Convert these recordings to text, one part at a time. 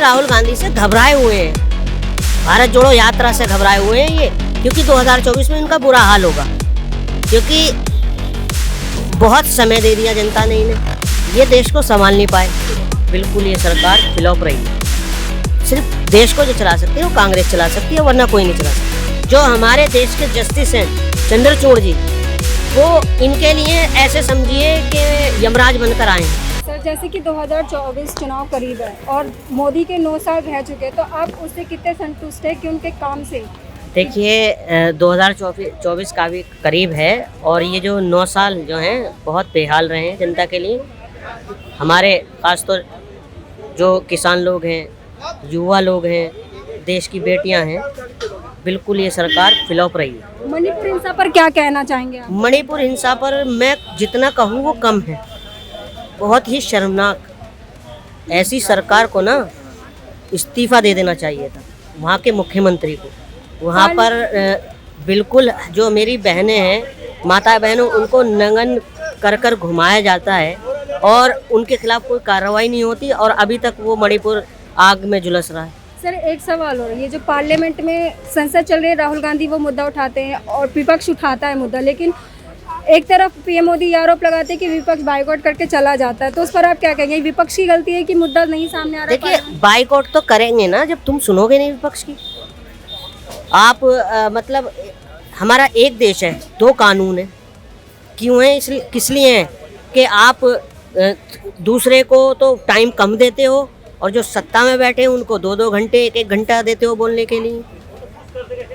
राहुल गांधी से घबराए हुए हैं, भारत जोड़ो यात्रा से घबराए हुए हैं ये, क्योंकि 2024 में इनका बुरा हाल होगा, क्योंकि बहुत समय दे दिया जनता ने इन्हें, ये देश को संभाल नहीं पाए। बिल्कुल ये सरकार फ्लॉप रही है। सिर्फ देश को जो चला सकती है वो कांग्रेस चला सकती है, वरना कोई नहीं चला सकता। जो हमारे देश के जस्टिस हैं चंद्रचूड़ जी, वो इनके लिए ऐसे समझिए कि यमराज बनकर आए हैं। सर, जैसे कि 2024 चुनाव करीब है और मोदी के 9 साल रह चुके हैं, तो आप उससे कितने संतुष्ट हैं कि उनके काम से? देखिए 2024 का भी करीब है और ये जो 9 साल जो हैं बहुत बेहाल रहे हैं जनता के लिए। हमारे खासतौर जो किसान लोग हैं, युवा लोग हैं, देश की बेटियां हैं, बिल्कुल ये सरकार फ्लॉप रही है। मणिपुर हिंसा पर क्या कहना चाहेंगे आप? मणिपुर हिंसा पर मैं जितना कहूँ वो कम है, बहुत ही शर्मनाक। ऐसी सरकार को ना इस्तीफा दे देना चाहिए था, वहाँ के मुख्यमंत्री को। वहाँ पर बिल्कुल जो मेरी बहनें हैं, माता बहनों, उनको नंगन कर कर घुमाया जाता है और उनके खिलाफ कोई कार्रवाई नहीं होती, और अभी तक वो मणिपुर आग में झुलस रहा है। सर, एक सवाल और, ये जो पार्लियामेंट में संसद चल रही है, राहुल गांधी वो मुद्दा उठाते हैं और विपक्ष उठाता है मुद्दा, लेकिन एक तरफ पीएम मोदी ये आरोप लगाते हैं कि विपक्ष बाइकआउट करके चला जाता है, तो उस पर आप क्या कहेंगे? विपक्ष की गलती है कि मुद्दा नहीं सामने आ रहा है? देखिए बाइकआउट तो करेंगे ना जब तुम सुनोगे नहीं विपक्ष की। आप मतलब हमारा एक देश है, 2 कानून है, क्यों है? इसलिए किस लिए है कि आप दूसरे को तो टाइम कम देते हो और जो सत्ता में बैठे हैं उनको 2-2 घंटे 1-1 घंटा देते हो बोलने के लिए,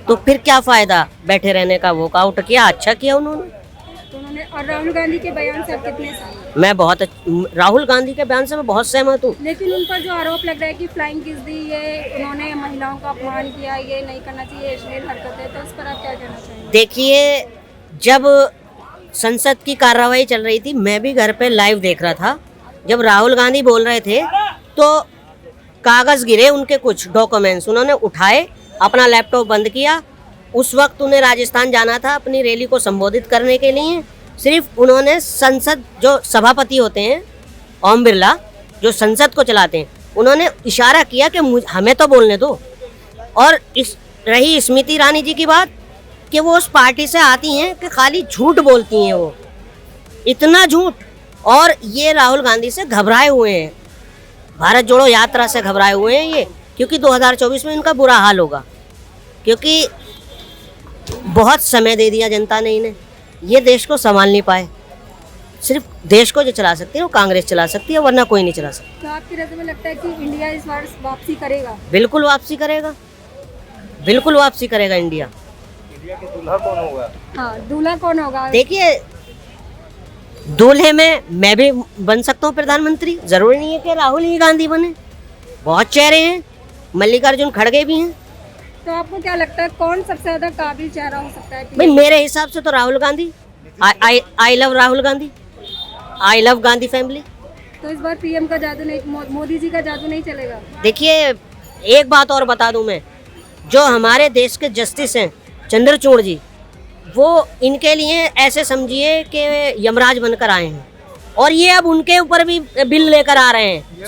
तो फिर क्या फ़ायदा बैठे रहने का? वॉकआउट किया, अच्छा किया उन्होंने। और राहुल गांधी के बयान से आप कितने सहमत? मैं राहुल गांधी के बयान से मैं बहुत सहमत हूँ। लेकिन उन पर जो आरोप लग रहा है कि फ्लाइंग किस दी, ये उन्होंने महिलाओं का अपमान किया, ये नहीं करना चाहिए, अश्लील हरकत है, तो उस पर आप क्या कहना चाहेंगे? देखिए जब संसद की कार्रवाई चल रही थी, मैं भी घर पे लाइव देख रहा था। जब राहुल गांधी बोल रहे थे तो कागज़ गिरे उनके, कुछ डॉक्यूमेंट्स उन्होंने उठाए, अपना लैपटॉप बंद किया। उस वक्त उन्हें राजस्थान जाना था अपनी रैली को संबोधित करने के लिए। सिर्फ उन्होंने संसद, जो सभापति होते हैं ओम बिरला, जो संसद को चलाते हैं, उन्होंने इशारा किया कि हमें तो बोलने दो। और रही स्मृति ईरानी जी की बात कि वो उस पार्टी से आती हैं कि खाली झूठ बोलती हैं, वो इतना झूठ। और ये राहुल गांधी से घबराए हुए हैं, भारत जोड़ो यात्रा से घबराए हुए हैं ये, क्योंकि 2024 में इनका बुरा हाल होगा, क्योंकि बहुत समय दे दिया जनता ने इन्हें, ये देश को संभाल नहीं पाए। सिर्फ देश को जो चला सकती है वो कांग्रेस चला सकती है, वरना कोई नहीं चला सकता। तो आपकी नज़र में लगता है कि इंडिया इस बार वापसी करेगा? बिल्कुल वापसी करेगा, बिल्कुल वापसी करेगा इंडिया। इंडिया के दूल्हा कौन होगा? हाँ, दूल्हा कौन होगा? देखिए दूल्हे में मैं भी बन सकता हूँ प्रधानमंत्री, जरूरी नहीं है कि राहुल ही गांधी बने। बहुत चेहरे हैं, मल्लिकार्जुन खड़गे भी हैं। तो आपको क्या लगता है कौन सबसे ज्यादा काबिल चेहरा हो सकता है? भाई मेरे हिसाब से तो Rahul Gandhi. I love Rahul Gandhi, I love Gandhi family. तो इस बार पीएम का जादू नहीं, मोदी जी का जादू नहीं चलेगा? देखिए एक बात और बता दूं मैं, जो हमारे देश के जस्टिस हैं चंद्रचूड़ जी, वो इनके लिए ऐसे समझिए कि यमराज बनकर आए हैं, और ये अब उनके ऊपर भी बिल लेकर आ रहे हैं।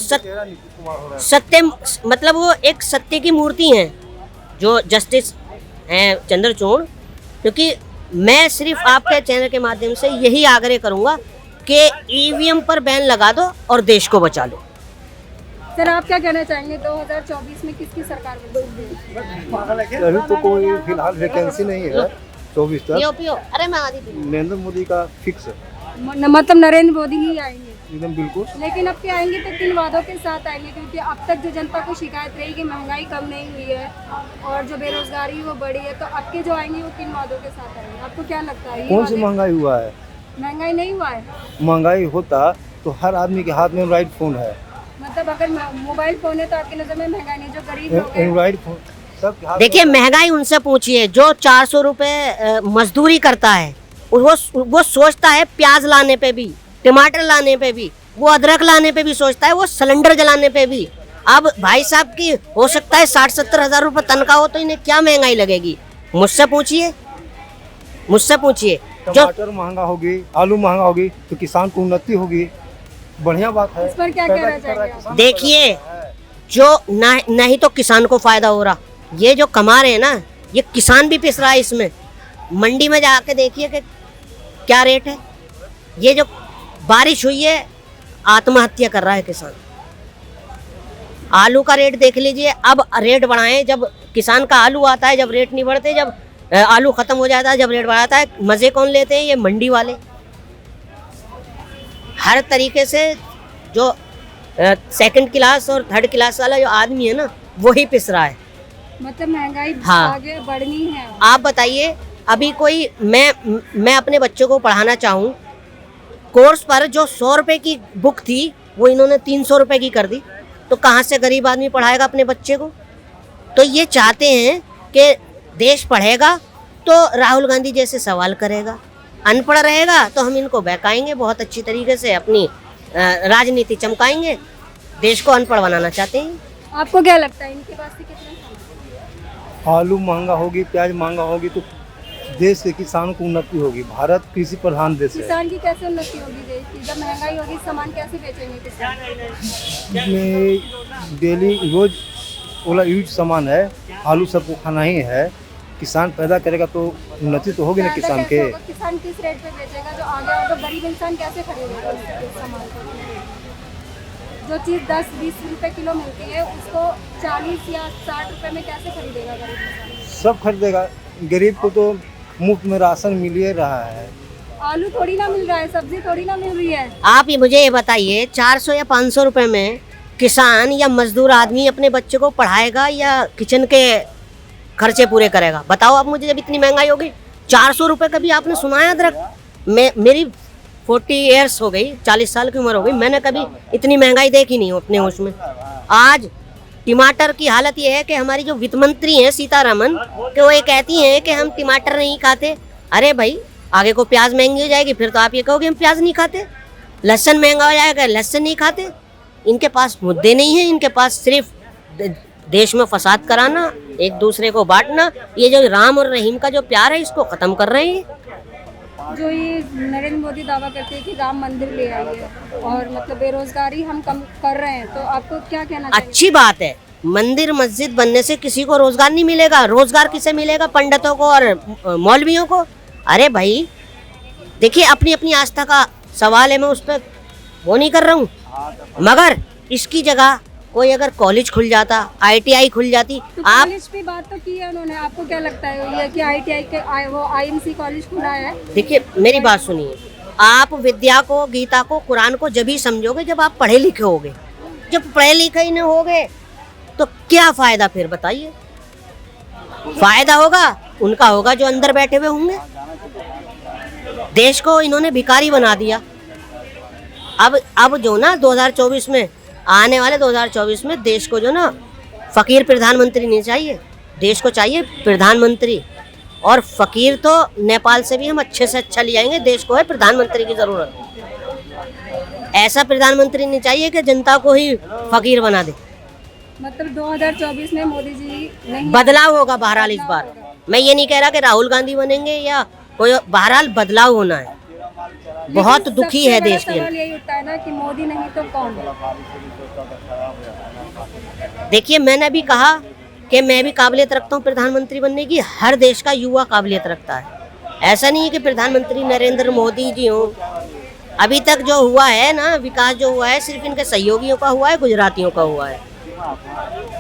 सत्य मतलब वो एक सत्य की मूर्ति हैं जो जस्टिस हैं चंद्रचूड़। क्योंकि मैं सिर्फ आपके चैनल के माध्यम से यही आग्रह करूंगा कि ईवीएम पर बैन लगा दो और देश को बचा लो। सर, आप क्या कहना चाहेंगे 2024 में किसकी सरकार बनेगी? अभी तो कोई फिलहाल वैकेंसी नहीं है 24 तक। पियो। अरे मैं आदि नरेंद्र मोदी का फिक्स है, मतलब नरेंद्र मोदी ही आएंगे एकदम बिल्कुल। लेकिन अब क्या आएंगे तो किन वादों के साथ आएंगे? क्योंकि अब तक जो जनता को शिकायत रही कि महंगाई कम नहीं हुई है और जो बेरोजगारी वो बढ़ी है, तो अब के जो आएंगे वो किन वादों के साथ आएंगे? आपको क्या लगता है? कौन सी महंगाई हुआ है? महंगाई नहीं हुआ है। महंगाई होता तो हर आदमी के हाथ में एंड्रॉइड फोन है। मतलब अगर मोबाइल फोन है तो आपकी नजर में महंगाई नहीं? जो गरीब लोग हैं, एंड्रॉइड फोन सबके हाथ में। देखिए महंगाई उनसे पूछिए जो 400 रुपये मजदूरी करता है, वो सोचता है प्याज लाने पे भी, टमाटर लाने पे भी, वो अदरक लाने पे भी सोचता है, वो सिलेंडर जलाने पे भी। अब भाई साहब की हो सकता है 60-70 हज़ार रुपये तनख्वाह हो, तो इन्हें क्या महंगाई लगेगी? मुझसे पूछिए, मुझसे पूछिए। टमाटर महंगा होगी, आलू महंगा होगी तो किसान को उन्नति होगी, बढ़िया बात है। इस पर क्या कहना चाहेंगे आप? देखिए जो ना ही तो किसान को फायदा हो रहा, ये जो कमा रहे हैं ना, ये किसान भी पिस रहा है इसमें। मंडी में जाके देखिए कि क्या रेट है। ये जो बारिश हुई है, आत्महत्या कर रहा है किसान। आलू का रेट देख लीजिए, अब रेट बढ़ाएं। जब किसान का आलू आता है, जब रेट नहीं बढ़ते, जब आलू खत्म हो जाता है, जब रेट बढ़ाता है, मजे कौन लेते हैं? ये मंडी वाले। हर तरीके से जो सेकंड क्लास और थर्ड क्लास वाला जो आदमी है ना, वही पिस रहा है। मतलब महंगाई हाँ। आगे बढ़नी है। आप बताइए, अभी कोई मैं अपने बच्चों को पढ़ाना चाहूँ, कोर्स पर जो 100 रुपए की बुक थी, वो इन्होंने 300 रुपए की कर दी, तो कहाँ से गरीब आदमी पढ़ाएगा अपने बच्चे को? तो ये चाहते हैं कि देश पढ़ेगा तो राहुल गांधी जैसे सवाल करेगा, अनपढ़ रहेगा तो हम इनको बहकाएंगे, बहुत अच्छी तरीके से अपनी राजनीति चमकाएंगे। देश को अनपढ़ बनाना चाहते हैं। आपको क्या लगता है इनके पास से कितने सामान? आलू महंगा होगी, प्याज महंगा होगी तो देश के किसानों को उन्नति होगी। भारत कृषि प्रधान देश है। किसान की कैसे उन्नति होगी देश की? जब महंगाई होगी, सामान कैसे बेचेंगे किसान? इसमें डेली रोज वाला यूज सामान है, आलू सबको खाना ही है। किसान पैदा करेगा तो उन्नति तो होगी ना पैदा किसान कैसे के। होगा? किसान किस रेट पे बेचेगा जो आगे होगा? गरीब इंसान कैसे खरीदेगा उस सामान को? जो चीज़ 10-20 रुपए किलो मिलती है, उसको 40 या 60 रुपए में कैसे खरीदेगा गरीब इंसान? सब खरीदेगा। गरीब को तो मुफ्त में राशन मिल ही रहा है। आलू थोड़ी ना मिल रहा है, सब्जी थोड़ी ना मिल रही है। आप ये मुझे ये बताइए, 400 या 500 रुपए में किसान या मजदूर आदमी अपने बच्चे को पढ़ाएगा या किचन के खर्चे पूरे करेगा? बताओ आप मुझे। जब इतनी महंगाई होगी, 400 रुपए कभी आपने सुना है अदरक? मेरी 40 ईयर्स हो गई, 40 साल की उम्र हो गई, मैंने कभी इतनी महंगाई देखी नहीं अपने होश में। आज टमाटर की हालत ये है कि हमारी जो वित्त मंत्री हैं सीतारमन, कि वो ये कहती हैं कि हम टमाटर नहीं खाते। अरे भाई, आगे को प्याज महंगी हो जाएगी, फिर तो आप ये कहोगे हम प्याज नहीं खाते। लहसुन महंगा हो जाएगा, लहसुन नहीं खाते। इनके पास मुद्दे नहीं हैं, इनके पास सिर्फ देश में फसाद कराना, एक दूसरे को बांटना। ये जो राम और रहीम का जो प्यार है, इसको खत्म कर रहे हैं। जो ये नरेंद्र मोदी दावा करते हैं कि राम मंदिर ले आई है और मतलब बेरोजगारी हम कम कर रहे हैं, तो आपको क्या कहना चाहिए? अच्छी बात है। मंदिर मस्जिद बनने से किसी को रोजगार नहीं मिलेगा। रोजगार किसे मिलेगा? पंडितों को और मौलवियों को। अरे भाई देखिए, अपनी अपनी आस्था का सवाल है, मैं उस पर वो नहीं कर रहा हूँ, मगर इसकी जगह कोई अगर कॉलेज खुल जाता, ITI खुल जाती। तो आप कॉलेज पे बात तो की है उन्होंने, आपको क्या लगता है ये कि ITI के वो IMC कॉलेज खुला है? देखिए, मेरी बात सुनिए, आप विद्या को, गीता को, कुरान को जब ही समझोगे जब आप पढ़े लिखे होगे। जब पढ़े लिखे ही नहीं होगे तो क्या फायदा फिर? बताइए। फायदा होगा उनका होगा जो अंदर बैठे हुए होंगे। देश को इन्होंने भिखारी बना दिया। अब जो ना 2024 में, आने वाले 2024 में देश को जो ना फकीर प्रधानमंत्री नहीं चाहिए, देश को चाहिए प्रधानमंत्री। और फकीर तो नेपाल से भी हम अच्छे से अच्छा ले आएंगे, देश को है प्रधानमंत्री की जरूरत। ऐसा प्रधानमंत्री नहीं चाहिए कि जनता को ही फकीर बना दे। मतलब 2024 में मोदी जी नहीं, बदलाव होगा बहरहाल इस बार। मैं ये नहीं कह रहा कि राहुल गांधी बनेंगे या कोई, बहरहाल बदलाव होना है। बहुत दुखी है देश के। सवाल यही उठता है ना कि मोदी नहीं तो कौन? देखिए, मैंने भी कहा कि मैं भी काबिलियत रखता हूँ प्रधानमंत्री बनने की। हर देश का युवा काबिलियत रखता है। ऐसा नहीं है कि प्रधानमंत्री नरेंद्र मोदी जी हों। अभी तक जो हुआ है ना, विकास जो हुआ है, सिर्फ इनके सहयोगियों का हुआ है, गुजरातियों का हुआ है।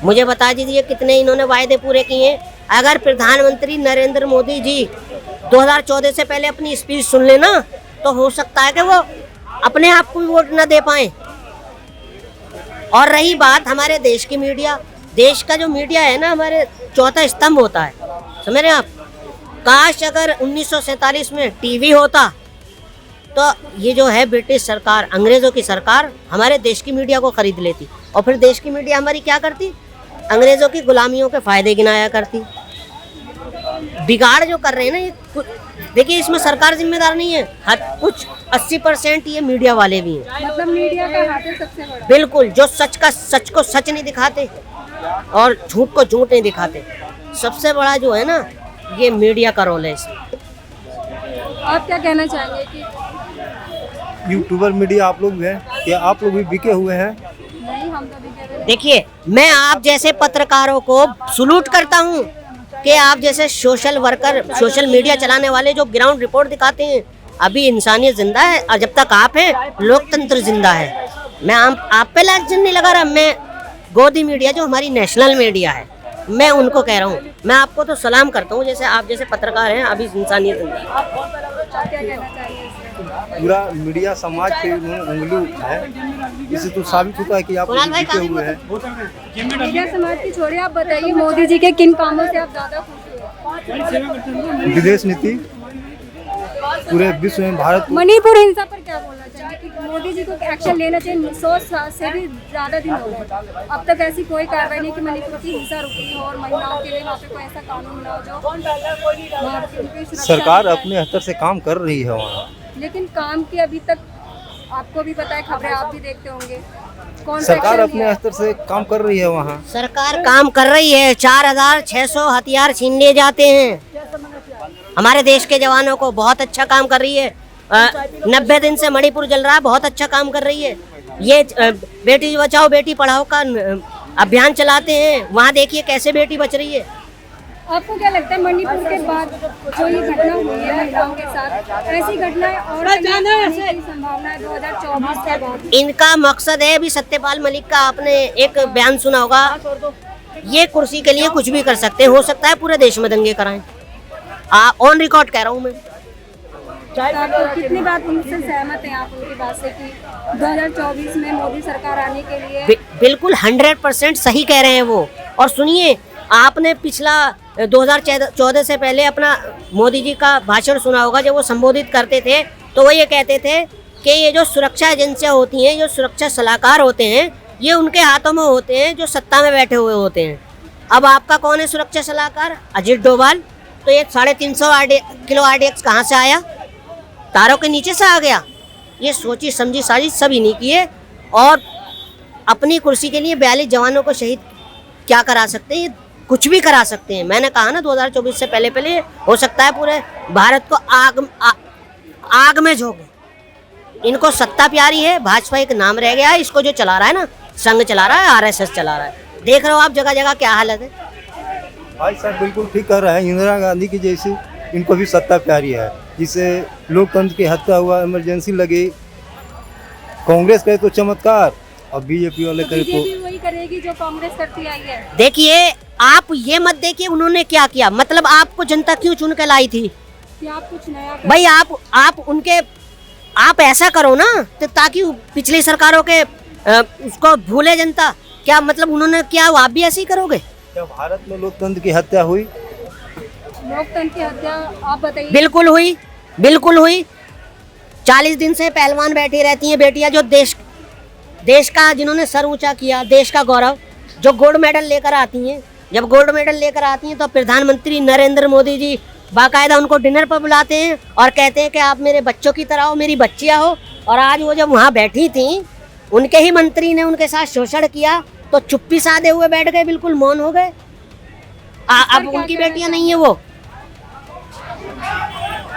मुझे बता दीजिए कितने इन्होंने वायदे पूरे किए। अगर प्रधानमंत्री नरेंद्र मोदी जी 2014 से पहले अपनी स्पीच सुन लेना, तो हो सकता है कि वो अपने आप को वोट न दे पाए। और रही बात हमारे देश की मीडिया, देश का जो मीडिया है ना, हमारे चौथा स्तंभ होता है, समझ रहे हैं आप? काश अगर 1947 में टीवी होता, तो ये जो है ब्रिटिश सरकार, अंग्रेजों की सरकार हमारे देश की मीडिया को खरीद लेती, और फिर देश की मीडिया हमारी क्या करती? अंग्रेजों की गुलामियों के फायदे गिनाया करती। बिगाड़ जो कर रहे हैं ना ये, देखिए इसमें सरकार जिम्मेदार नहीं है। हर कुछ 80% ये मीडिया वाले भी हैं। मतलब मीडिया का हाथ है सबसे बड़ा। बिल्कुल, जो सच को सच नहीं दिखाते और झूठ को झूठ नहीं दिखाते। सबसे बड़ा जो है ना, ये मीडिया का रोल है इसमें। आप क्या कहना चाहेंगे कि यूट्यूबर मीडिया आप लोग भी हैं, क्या आप लोग भी बिके हुए हैं? नहीं, हम तो अभी कह रहे हैं। देखिए, मैं आप जैसे पत्रकारों को सलूट करता हूँ कि आप जैसे सोशल वर्कर, सोशल मीडिया चलाने वाले जो ग्राउंड रिपोर्ट दिखाते हैं, अभी इंसानियत जिंदा है और जब तक आप हैं लोकतंत्र जिंदा है। मैं आप पे लाजन नहीं लगा रहा, मैं गोदी मीडिया जो हमारी नेशनल मीडिया है, मैं उनको कह रहा हूँ, मैं आपको तो सलाम करता हूँ जैसे आप जैसे पत्रकार हैं, अभी इंसानियत जिंदा है। क्या कहना चाहिए इसमें? पूरा मीडिया समाज पे उन्होंने उंगली उठाई है, इससे तो साबित होता है कि आप जीते हुए हैं। मीडिया समाज की छोड़िए, आप बताइए मोदी जी के किन कामों से आप ज्यादा खुश हुए? विदेश नीति, पूरे विश्व में भारत को मणिपुर हिंसा पर क्या बोलना चाहिए कि मोदी जी को एक्शन लेना चाहिए? 100 साल से भी ज्यादा दिन हो गए, अब तक ऐसी कोई कार्रवाई नहीं कि मणिपुर की हिंसा रुकी हो और महिलाओं के लिए वहाँ पे कोई ऐसा कानून ना हो जो वहाँ पे उनकी सुरक्षा सरकार दी जाए। अपने स्तर से काम कर रही है वहाँ। लेकिन काम की अभी तक आपको भी पता है, खबरें आप भी देखते होंगे, कौन सा सरकार एक्शन लिया अपने है? स्तर से काम कर रही है वहाँ। सरकार काम कर रही है, 4600 हथियार छीन लिए जाते हैं। हमारे देश के जवानों को बहुत अच्छा काम कर रही है। 90 दिन से मणिपुर जल रहा है, बहुत अच्छा काम कर रही है। ये बेटी बचाओ बेटी पढ़ाओ का अभियान चलाते हैं, वहाँ देखिए कैसे बेटी बच रही है। आपको क्या लगता है मणिपुर के बाद जो ये घटना हुई है महिलाओं के साथ, ऐसी घटनाएं और होने की संभावना है 2024 के बाद? इनका मकसद है, अभी सत्यपाल मलिक का आपने एक बयान सुना होगा, ये कुर्सी के लिए कुछ भी कर सकते हैं, हो सकता है पूरे देश में दंगे कराएं। ऑन रिकॉर्ड कह रहा हूँ मैं। आप कितनी बात उनसे सहमत हैं आप उनकी बात से कि 2024 में मोदी सरकार आने के लिए? बिल्कुल 100% सही कह रहे हैं वो। और सुनिए, आपने पिछला 2014 से पहले अपना मोदी जी का भाषण सुना होगा, जब वो संबोधित करते थे तो वो ये कहते थे कि ये जो सुरक्षा एजेंसियां होती हैं, जो सुरक्षा सलाहकार होते हैं, ये उनके हाथों में होते हैं जो सत्ता में बैठे हुए होते हैं। अब आपका कौन है सुरक्षा सलाहकार? अजित डोभाल। तो ये 350 किलो RDX कहाँ से आया? तारों के नीचे से आ गया। ये सोची समझी साजिश सभी नहीं की है, और अपनी कुर्सी के लिए 42 जवानों को शहीद क्या करा सकते हैं? कुछ भी करा सकते हैं। मैंने कहा ना 2024 से पहले हो सकता है पूरे भारत को आग में झोंके। इनको सत्ता प्यारी है, भाजपा एक नाम रह गया है, इसको जो चला रहा है ना, संघ चला रहा है, RSS चला रहा है। देख रहे हो आप जगह जगह क्या हालत है। भाई साहब बिल्कुल ठीक कर रहे हैं, इंदिरा गांधी की जैसी इनको भी सत्ता प्यारी है, जिससे लोकतंत्र की हत्या हुआ, इमरजेंसी लगी। कांग्रेस करे तो चमत्कार और बीजेपी वाले करे तो बीजेपी वही करेगी जो कांग्रेस करती आई है। देखिए, आप ये मत देखिए उन्होंने क्या किया, मतलब आपको जनता क्यों चुन के लाई थी कि आप कुछ नया करें। भाई। आप ऐसा करो ना, तो ताकि पिछली सरकारों के उसको भूले जनता। क्या मतलब उन्होंने क्या, आप भी ऐसे ही करोगे? क्या भारत में लोकतंत्र की हत्या हुई? लोकतंत्र की हत्या आप बताइए। बिल्कुल हुई, बिल्कुल हुई। 40 दिन से पहलवान बैठी रहती हैं बेटियां, जो देश का जिन्होंने सर ऊंचा किया, देश का गौरव, जो गोल्ड मेडल लेकर आती हैं। जब गोल्ड मेडल लेकर आती हैं तो प्रधानमंत्री नरेंद्र मोदी जी बाकायदा उनको डिनर पर बुलाते हैं और कहते हैं कि आप मेरे बच्चों की तरह हो, मेरी बच्चियां हो। और आज वो जब वहाँ बैठी थी, उनके ही मंत्री ने उनके साथ शोषण किया, तो चुप्पी साधे हुए बैठ गए, बिल्कुल मौन हो गए। अब उनकी बेटियां नहीं है वो।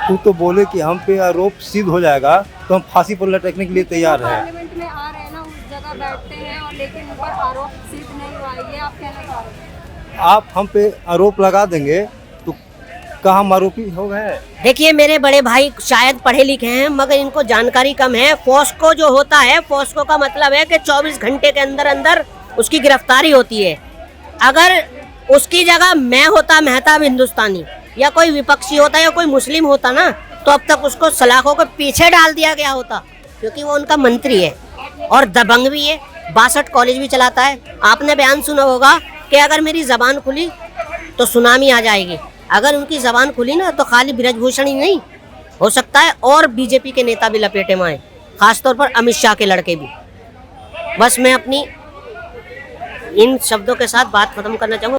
तू तो बोले कि हम पे आरोप सिद्ध हो जाएगा तो हम फांसी पर लटकने के लिए तैयार हैं। पार्लियामेंट में आ रहे हैं ना, उस जगह बैठते हैं और लेकिन उन पर आरोप सिद्ध नहीं हुआ है, ये आप कहना चाह रहे हैं? आप हम पे आरोप लगा देंगे तो कहाँ हम आरोपी हो गए? देखिए, मेरे बड़े भाई शायद पढ़े लिखे हैं, मगर इनको जानकारी कम है। फोस्को जो होता है, फोस्को का मतलब है कि 24 घंटे के अंदर अंदर उसकी गिरफ्तारी होती है। अगर उसकी जगह मैं होता, मेहताब हिंदुस्तानी, या कोई विपक्षी होता या कोई मुस्लिम होता ना, तो अब तक उसको सलाखों के पीछे डाल दिया गया होता, क्योंकि वो उनका मंत्री है और दबंग भी है, 62 कॉलेज भी चलाता है। आपने बयान सुना होगा कि अगर मेरी जबान खुली तो सुनामी आ जाएगी। अगर उनकी जबान खुली ना, तो खाली ब्रजभूषण ही नहीं, हो सकता है और बीजेपी के नेता भी लपेटे में आए, खासतौर पर अमित शाह के लड़के भी। बस मैं अपनी इन शब्दों के साथ बात खत्म करना चाहूँगा।